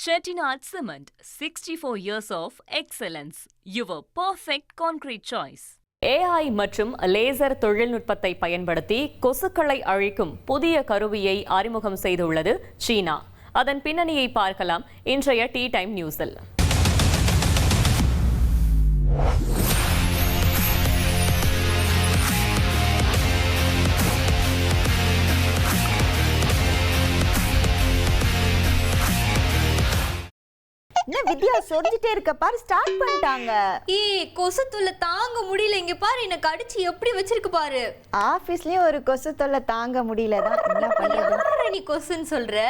Chettinad Cement, 64 years of excellence. Your perfect concrete choice. AI மற்றும் laser தொழில்நுட்பத்தை பயன்படுத்தி கொசுக்களை அழிக்கும் புதிய கருவியை அறிமுகம் செய்துள்ளது சீனா. அதன் பின்னணியை பார்க்கலாம் இன்றைய டீ டைம் நியூஸில். என்ன வித்யா சொரிஞ்சிட்டே இருக்க பாரு, ஸ்டார்ட் பண்ணிட்டாங்க. கொசு தொல்லை தாங்க முடியல. இங்க பாரு, என்ன கடிச்சு எப்படி வச்சிருக்கு பாரு. ஆபீஸ்லயே ஒரு கொசு தொல்லை தாங்க முடியலதான். என்ன பண்றது? நீ கொசுன்னு சொல்ற?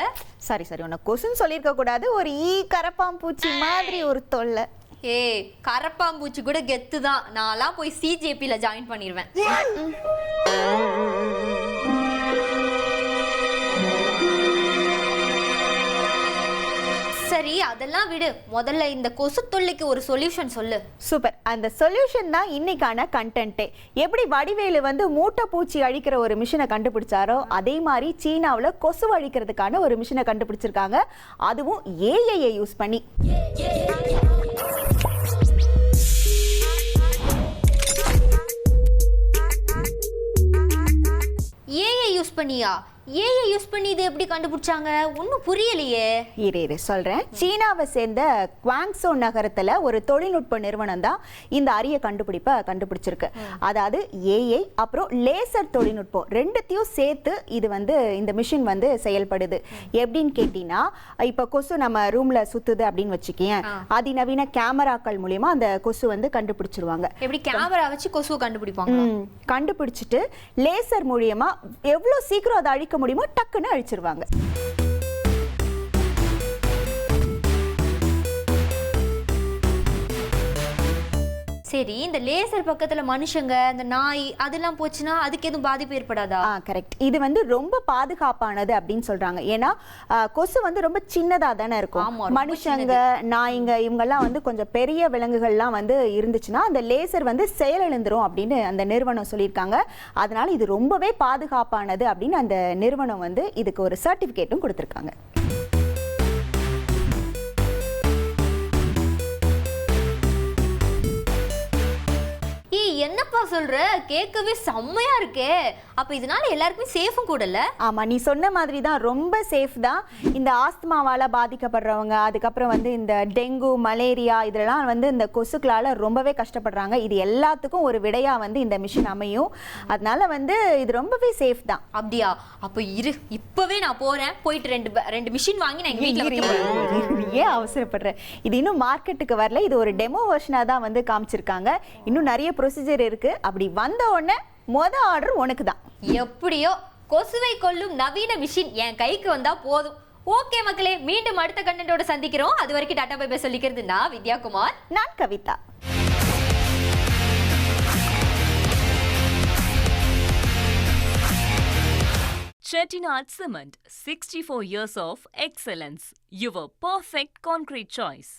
சரி உன்னை கொசுன்னு சொல்லிருக்க கூடாது. ஒரு கரப்பாம்பூச்சி மாதிரி ஒரு தொல்லை. கரப்பாம்பூச்சி கூட கெத்து தான். நான்லாம் போய் சிஜேபில ஜாயின் பண்ணிடுவேன். சரி, அதெல்லாம் விடு. முதல்ல இந்த கொசு தொல்லைக்கு ஒரு சொல்யூஷன் சொல்லு. சூப்பர். அந்த சொல்யூஷன் தான் இன்னைக்கான கண்டென்ட்டே. எப்படி வடிவேலு மூட்டை பூச்சி அழிக்கிற ஒரு மிஷினை கண்டுபிடிச்சாரோ அதே மாதிரி சீனாவில் கொசு அழிக்கிறதுக்கான ஒரு மிஷினை கண்டுபிடிச்சிருக்காங்க. அதுவும் ஏஐயை யூஸ் பண்ணி. ஏஐ யூஸ் பண்ணியா? ஏஐ யூஸ் பண்ணி இது எப்படி கண்டுபிடிச்சாங்க? ஒன்றும் புரியலையே. இரு சொல்கிறேன். சீனாவை சேர்ந்த குவாங்சோ நகரத்தில் ஒரு தொழில்நுட்ப நிறுவனம் தான் இந்த அரிய கண்டுபிடிப்பை கண்டுபிடிச்சிருக்கு. அதாவது ஏஐ அப்புறம் லேசர் தொழில்நுட்பம் ரெண்டுத்தையும் சேர்த்து இது இந்த மிஷின் செயல்படுது. எப்படின்னு கேட்டீங்கன்னா, இப்போ கொசு நம்ம ரூம்ல சுத்துது அப்படின்னு வச்சுக்கேன், அதிநவீன கேமராக்கள் மூலியமா அந்த கொசு கண்டுபிடிச்சிருவாங்க. எப்படி கேமரா வச்சு கொசுவை கண்டுபிடிப்பாங்க? கண்டுபிடிச்சிட்டு லேசர் மூலியமா எவ்வளோ சீக்கிரம் அதை அழிக்க முடியுமோ டக்குன்னு அழிச்சிருவாங்க. சரி, இந்த லேசர் பக்கத்துல மனுஷங்க, இந்த நாய் அதெல்லாம் போச்சுன்னா அதுக்கு எதுவும் பாதிப்பு ஏற்படாதா? கரெக்ட். இது ரொம்ப பாதுகாப்பானது அப்படின்னு சொல்றாங்க. ஏன்னா கொசு ரொம்ப சின்னதா தானே இருக்கும். மனுஷங்க, நாய்ங்க இவங்கெல்லாம் கொஞ்சம் பெரிய விலங்குகள்லாம் இருந்துச்சுன்னா அந்த லேசர் செயலிழந்துரும் அப்படின்னு அந்த நிறுவனம் சொல்லியிருக்காங்க. அதனால இது ரொம்பவே பாதுகாப்பானது அப்படின்னு அந்த நிறுவனம் இதுக்கு ஒரு சர்டிபிகேட்டும் கொடுத்திருக்காங்க. என்னப்பா சொல்ற? கேட்கவே செம்மையா இருக்கே. அப்ப இதனால எல்லாருக்குமே சேஃபும் கூடல? ஆமா, நீ சொன்ன மாதிரி தான். ரொம்ப சேஃப் தான். இந்த ஆஸ்துமாவால பாதிக்கப்படுறவங்க, அதுக்கப்புறம் இந்த டெங்கு, மலேரியா இதெல்லாம் இந்த கொசுக்களால ரொம்பவே கஷ்டப்படுறாங்க. இது எல்லாத்துக்கும் ஒரு விடையா இந்த மிஷின் அமையும். அதனால இது ரொம்பவே சேஃப் தான். அப்படியா? அப்ப இரு, இப்பவே நான் போறேன். போயிட்டு ரெண்டு மிஷின் வாங்கி நான் எங்க வீட்ல வைக்கிறேன். ஏன் அவசரப்படுற? இது இன்னும் மார்க்கெட்டுக்கு வரல. இது ஒரு டெமோ வெர்ஷனா தான் காமிச்சிருக்காங்க. இன்னும் நிறைய ப்ரொசீஜர் இருக்கு. அப்படி வந்த உடனே ஆர்டர் உனக்கு தான். எப்படியோ கொசுவை கொல்லும் நவீன மிஷின் என் கைக்கு வந்தா போதும். ஓகே மக்களே, மீண்டும் அடுத்த கண்டென்ட்டோட சந்திக்கிறோம். அது வரைக்கும் டாடா பை பை சொல்லிக்கிறது நான் வித்யாகுமார். நான் Kavitha. Chettinad Cement, 64 years of excellence. Your perfect concrete choice.